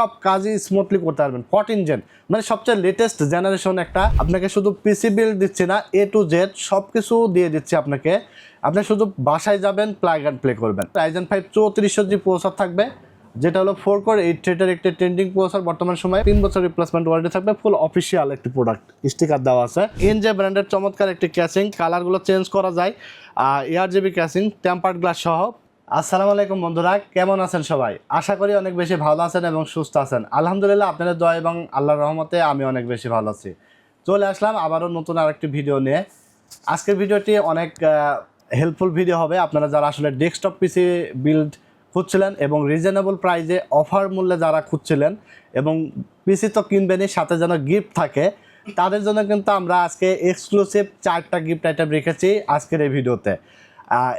সব কাজই স্মুথলি করতে পারবেন। 14 জেন মানে সবচেয়ে লেটেস্ট জেনারেশন একটা। আপনাকে শুধু পিসি বিল্ড দিচ্ছে না, A to Z সব কিছু দিয়ে দিচ্ছে আপনাকে। আপনি শুধু বাসায় যাবেন, প্লাগ অ্যান্ড প্লে করবেন। Ryzen 5 3400G প্রসেসর থাকবে, যেটা হলো 4 কোর 8 থ্রেডের একটি ট্রেন্ডিং প্রসেসর। বর্তমান সময়ে 3 বছর রিপ্লেসমেন্ট ওয়ারেন্টি থাকবে। ফুল অফিসিয়াল একটি প্রোডাক্ট, স্টিকার দেওয়া আছে। এনজে ব্র্যান্ডের চমৎকার একটি ক্যাসিং, কালারগুলো চেঞ্জ করা যায়। ARGB ক্যাসিং, টেম্পার্ড গ্লাস সহ। আসসালামু আলাইকুম বন্ধুরা, কেমন আছেন সবাই? আশা করি অনেক বেশি ভালো আছেন এবং সুস্থ আছেন। আলহামদুলিল্লাহ, আপনাদের দোয়া এবং আল্লাহর রহমতে আমি অনেক বেশি ভালো আছি। চলে আসলাম আবারও নতুন আরেকটি ভিডিও নিয়ে। আজকের ভিডিওটি অনেক হেল্পফুল ভিডিও হবে আপনারা যারা আসলে ডেস্কটপ পিসি বিল্ড খুঁজছিলেন এবং রিজনেবল প্রাইসে অফার মূল্যে যারা খুঁজছিলেন এবং পিসি তো কিনবেনই, সাথে যেন গিফট থাকে, তাদের জন্য কিন্তু আমরা আজকে এক্সক্লুসিভ 4টা গিফট আইটেম রেখেছি আজকের এই ভিডিওতে।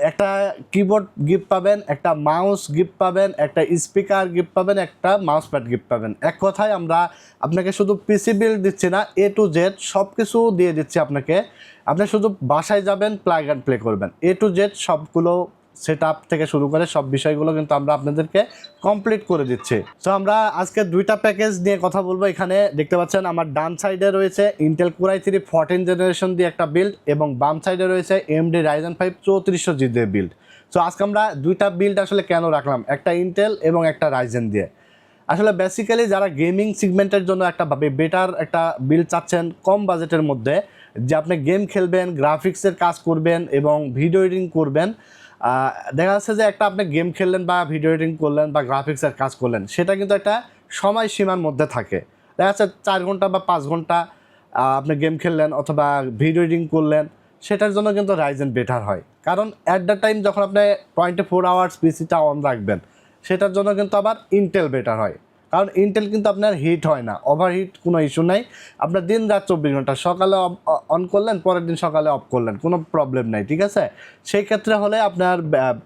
একটা কিবোর্ড গিফট পাবেন, একটা মাউস গিফট পাবেন, একটা স্পিকার গিফট পাবেন, একটা মাউস প্যাড গিফট পাবেন। এক কথায় আমরা আপনাকে শুধু পিসি বিল্ড দিচ্ছি না, A to Z সব কিছু দিয়ে দিচ্ছি আপনাকে। আপনি শুধু বাসায় যাবেন, প্লাগ অ্যান্ড প্লে করবেন। A to Z সবগুলো সেট আপ থেকে শুরু করে সব বিষয়গুলো কিন্তু আমরা আপনাদেরকে কমপ্লিট করে দিচ্ছি। সো আমরা আজকে 2টা প্যাকেজ নিয়ে কথা বলবো। এখানে দেখতে পাচ্ছেন আমার ডান সাইডে রয়েছে ইন্টেল Core i3 14 জেনারেশন দিয়ে একটা বিল্ড এবং বাম সাইডে রয়েছে AMD Ryzen 5 3400G দিয়ে বিল্ড। সো আজকে আমরা 2টা বিল্ড আসলে কেন রাখলাম, একটা ইন্টেল এবং একটা রাইজেন দিয়ে। আসলে বেসিক্যালি যারা গেমিং সেগমেন্টের জন্য একটা বেটার একটা বিল্ড চাচ্ছেন কম বাজেটের মধ্যে, যে আপনি গেম খেলবেন, গ্রাফিক্সের কাজ করবেন এবং ভিডিও এডিটিং করবেন, দেখা যাচ্ছে যে একটা আপনি গেম খেললেন বা ভিডিও এডিটিং করলেন বা গ্রাফিক্সের কাজ করলেন, সেটা কিন্তু একটা সময়সীমার মধ্যে থাকে। দেখা যাচ্ছে 4 ঘন্টা বা 5 ঘন্টা আপনি গেম খেললেন অথবা ভিডিও এডিটিং করলেন, সেটার জন্য কিন্তু রাইজেন বেটার হয়। কারণ অ্যাট দ্য টাইম যখন আপনি 24 আওয়ার্স পিসিটা অন রাখবেন, সেটার জন্য কিন্তু আবার ইন্টেল বেটার হয়। কারণ ইন্টেল কিন্তু আপনার হিট হয় না, ওভারহিট কোনো ইস্যু নাই। আপনার দিন রাত 24 ঘন্টা, সকালে অন করলেন, পরের দিন সকালে অফ করলেন, কোনো প্রবলেম নাই, ঠিক আছে। সেই ক্ষেত্রে হলে আপনার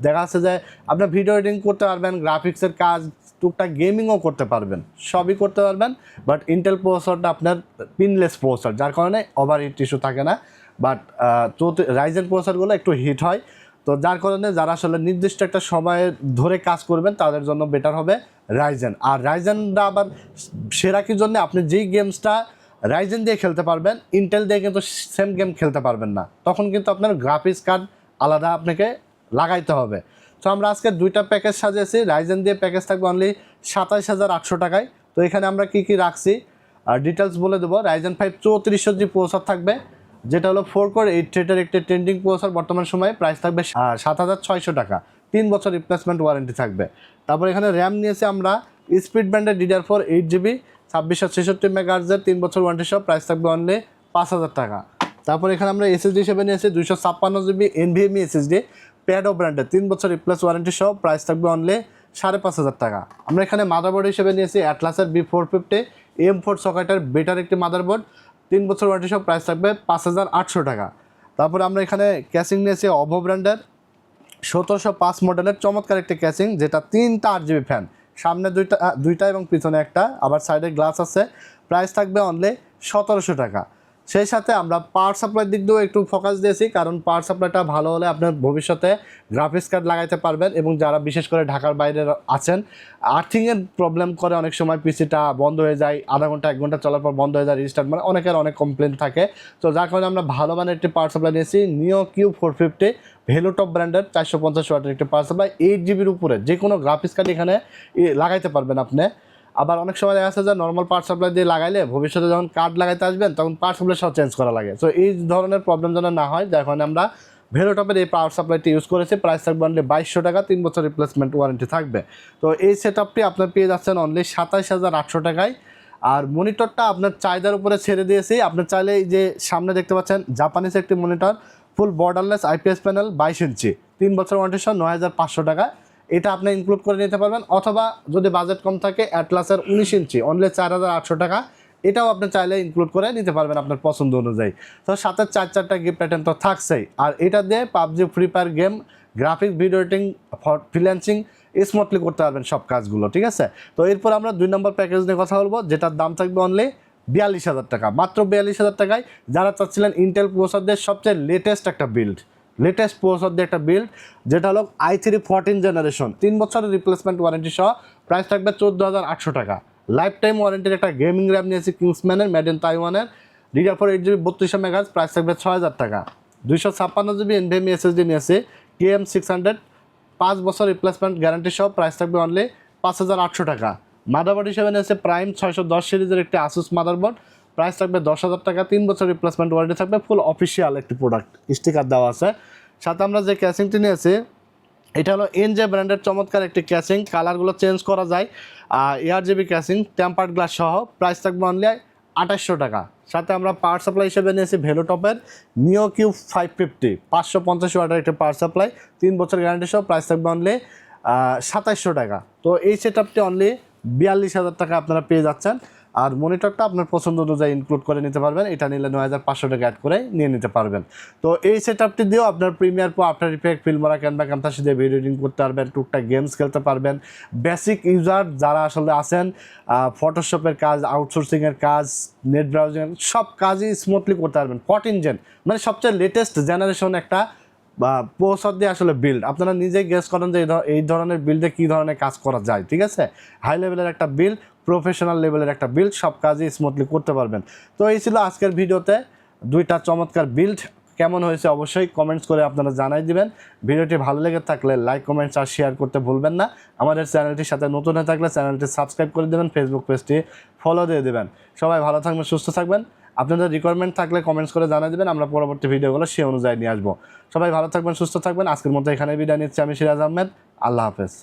দেখা যাচ্ছে যে আপনার ভিডিও এডিটিং করতে পারবেন, গ্রাফিক্সের কাজ, টুকটাক গেমিংও করতে পারবেন, সবই করতে পারবেন। বাট ইন্টেল প্রসেসরটা আপনার পিনলেস প্রসেসর, যার কারণে ওভারহিট ইস্যু থাকে না। বাট রাইজেন প্রসেসরগুলো একটু হিট হয়। তো যার কারণে যারা আসলে নির্দিষ্ট একটা সময় ধরে কাজ করবেন, তাদের জন্য বেটার হবে রাইজেন। আর রাইজেনটা আবার সেরা কি জন্য, আপনি যেই গেমসটা রাইজেন দিয়ে খেলতে পারবেন, ইন্টেল দিয়ে কিন্তু সেম গেম খেলতে পারবেন না। তখন কিন্তু আপনার গ্রাফিক্স কার্ড আলাদা আপনাকে লাগাইতে হবে। তো আমরা আজকে 2টা প্যাকেজ সাজিয়েছি। রাইজেন দিয়ে প্যাকেজ থাকবে অনলি 27,800 টাকায়। তো এখানে আমরা কি কি রাখছি আর ডিটেলস বলে দেবো। Ryzen 5 3400G প্রসেসর থাকবে, যেটা হলো 4 কোর 8 থ্রেডের একটি ট্রেন্ডিং প্রসেসর। বর্তমান সময়ে প্রাইস থাকবে 7,600 টাকা। 3 বছর রিপ্লেসমেন্ট ওয়ারেন্টি থাকবে। তারপর এখানে র্যাম নিয়েছি আমরা স্পিড ব্যান্ডের DDR4 8GB 2666 মেগাহার্টজের 3 বছর ওয়ারেন্টি সহ, প্রাইস থাকবে অনলি 5,000 টাকা। তারপর এখানে আমরা SSD হিসেবে নিয়েছি 256GB NVMe SSD প্যাডো ব্র্যান্ডের 3 বছর রিপ্লেস ওয়ারেন্টি সহ, প্রাইস থাকবে অনলি 5,500 টাকা। আমরা এখানে মাদারবোর্ড হিসেবে নিয়েছি অ্যাটলাসের B450 M4 সকেটের বেটার একটি মাদারবোর্ড, 3 বছর ওয়ারেন্টি সহ, প্রাইস থাকবে 5,800 টাকা। তারপরে আমরা এখানে ক্যাসিং নিয়েছি অভো ব্র্যান্ডের 1705 মডেলের চমৎকার একটি ক্যাসিং, যেটা 3টা 8GB ফ্যান, সামনে দুইটা এবং পিছনে একটা, আবার সাইডে গ্লাস আছে। প্রাইস থাকবে অনলি 1,700 টাকা। সেই সাথে আমরা পাওয়ার সাপ্লাইয়ের দিক দিয়েও একটু ফোকাস দিয়েছি, কারণ পাওয়ার সাপ্লাইটা ভালো হলে আপনার ভবিষ্যতে গ্রাফিক্স কার্ড লাগাইতে পারবেন। এবং যারা বিশেষ করে ঢাকার বাইরে আছেন, আর্থিংয়ের প্রবলেম করে, অনেক সময় পিসিটা বন্ধ হয়ে যায়, আধা ঘন্টা 1 ঘন্টা চলার পর বন্ধ হয়ে যায়, রিস্টার্ট, মানে অনেকের অনেক কমপ্লেন থাকে। তো যার কারণে আমরা ভালো মানের একটি পাওয়ার সাপ্লাই নিয়েছি নিও Q450 ভেলোটপ ব্র্যান্ডের 450 ওয়াটের একটি পাওয়ার সাপ্লাই। 8GBর উপরে যে কোনো গ্রাফিক্স কার্ড এখানে লাগাইতে পারবেন আপনি। আবার অনেক সময় দেখা যাচ্ছে যে নর্মাল পাওয়ার সাপ্লাই দিয়ে লাগাইলে ভবিষ্যতে যখন কার্ড লাগাইতে আসবেন, তখন পাওয়ার সাপ্লাই সব চেঞ্জ করা লাগে। সো এই ধরনের প্রবলেম যেন না হয়, যার কারণে আমরা ভেলোটপের এই পাওয়ার সাপ্লাইটি ইউজ করেছি। প্রাইস থাকবে অনলি 2,200 টাকা, 3 বছর রিপ্লেসমেন্ট ওয়ারেন্টি থাকবে। তো এই সেট আপটি আপনার পেয়ে যাচ্ছেন অনলি 27,800 টাকায়। আর মনিটরটা আপনার চাহিদার উপরে ছেড়ে দিয়েছি। আপনার চাইলে এই যে সামনে দেখতে পাচ্ছেন জাপানিজ একটি মনিটর, ফুল বর্ডারলেস IPS প্যানেল 22 ইঞ্চি, 3 বছর ওয়ারেন্টি সহ, 9,500 টাকা। এটা আপনি ইনক্লুড করে নিতে পারবেন। অথবা যদি বাজেট কম থাকে, অ্যাটলাসের 19 ইঞ্চি অনলি 4,800 টাকা, এটাও আপনি চাইলে ইনক্লুড করে নিতে পারবেন আপনার পছন্দ অনুযায়ী। তো সাথে 4টা গিফট আইটেম তো থাকছেই। আর এটা দিয়ে PUBG, free fire game, graphics, video editing, freelancing smoothly করতে পারবেন সব কাজগুলো, ঠিক আছে। তো এরপর আমরা 2 নম্বর প্যাকেজ নিয়ে কথা বলবো, যেটার দাম থাকবে অনলি 42,000 টাকা, মাত্র 42,000 টাকায়। যারা চাচ্ছিলেন ইন্টেল প্রসেসরদের সবচেয়ে লেটেস্ট একটা বিল্ড, লেটেস্ট প্রসেসর দিয়ে একটা বিল্ড, যেটা হলো i3 14 জেনারেশন, 3 বছরের রিপ্লেসমেন্ট ওয়ারেন্টি সহ, প্রাইস থাকবে 14,800 টাকা। লাইফ টাইম ওয়ারেন্টির একটা গেমিং র্যাম নিয়েছি কিংসম্যানের, মেড ইন তাইওয়ানের, DDR4 8GB 3200 মেগাহার্জ, প্রাইস থাকবে 6000 টাকা। 256GB NVMe SSD নিয়েছি KM600, 5 বছর রিপ্লেসমেন্ট গ্যারান্টি সহ, প্রাইস থাকবে অনলি 5800 টাকা। মাদারবোর্ড হিসেবে নিয়েছে প্রাইম 610 সিরিজের একটি আসুস মাদারবোর্ড, প্রাইস থাকবে 10,000 টাকা। 3 বছর রিপ্লেসমেন্ট ওয়ারেন্টি থাকবে, ফুল অফিসিয়াল একটি প্রোডাক্ট, স্টিকার দেওয়া আছে। সাথে আমরা যে ক্যাসিংটি নিয়েছি এটা হলো এনজে ব্র্যান্ডের চমৎকার একটি ক্যাসিং, কালারগুলো চেঞ্জ করা যায়, ARGB ক্যাসিং, টেম্পার্ড গ্লাস সহ, প্রাইস থাকবে অনলি 2800 টাকা। সাথে আমরা পাওয়ার সাপ্লাই হিসেবে নিয়েছি ভেলোটপের নিও কিউ 550, 550 ওয়াটের একটি পাওয়ার সাপ্লাই, 3 বছর গ্যারান্টি সহ, প্রাইস থাকবে অনলি 2700 টাকা। তো এই সেট আপটি অনলি 42,000 টাকা আপনারা পেয়ে যাচ্ছেন। আর মনিটরটা আপনার পছন্দ অনুযায়ী ইনক্লুড করে নিতে পারবেন, এটা নিলে 9500 টাকা অ্যাড করে নিয়ে নিতে পারবেন। তো এই সেট আপটি দিয়েও আপনার Premiere Pro, after effect, Filmora, Canva, Camtasia দিয়ে ভিডিও এডিটিং করতে পারবেন, টুকটাক গেমস খেলতে পারবেন। বেসিক ইউজার যারা আসলে আছেন, ফটোশপের কাজ, আউটসোর্সিংয়ের কাজ, নেট ব্রাউজিং সব কাজই স্মুথলি করতে পারবেন। 14 জেন মানে সবচেয়ে লেটেস্ট জেনারেশন একটা প্রসেসর দিয়ে আসলে বিল্ড, আপনারা নিজেই গেস করেন যে এই ধরনের বিল্ডে কী ধরনের কাজ করা যায়, ঠিক আছে? হাই লেভেলের একটা বিল্ড, প্রফেশনাল লেভেলের একটা বিল্ড, সব কাজই স্মুথলি করতে পারবেন। তো এই ছিল আজকের ভিডিওতে 2টা চমৎকার বিল্ড। কেমন হয়েছে অবশ্যই কমেন্টস করে আপনারা জানাই দিবেন। ভিডিওটি ভালো লেগে থাকলে লাইক, কমেন্টস আর শেয়ার করতে ভুলবেন না। আমাদের চ্যানেলটির সাথে নতুন হয়ে থাকলে চ্যানেলটি সাবস্ক্রাইব করে দেবেন, ফেসবুক পেজটি ফলো দিয়ে দেবেন। সবাই ভালো থাকবেন, সুস্থ থাকবেন। আপনাদের রিকোয়ারমেন্ট থাকলে কমেন্টস করে জানিয়ে দেবেন, আমরা পরবর্তী ভিডিওগুলো সে অনুযায়ী নিয়ে আসবো। সবাই ভালো থাকবেন, সুস্থ থাকবেন। আজকের মতো এখানে বিদায় নিচ্ছি আমি, সিরাজ আহমেদ। আল্লাহ হাফেজ।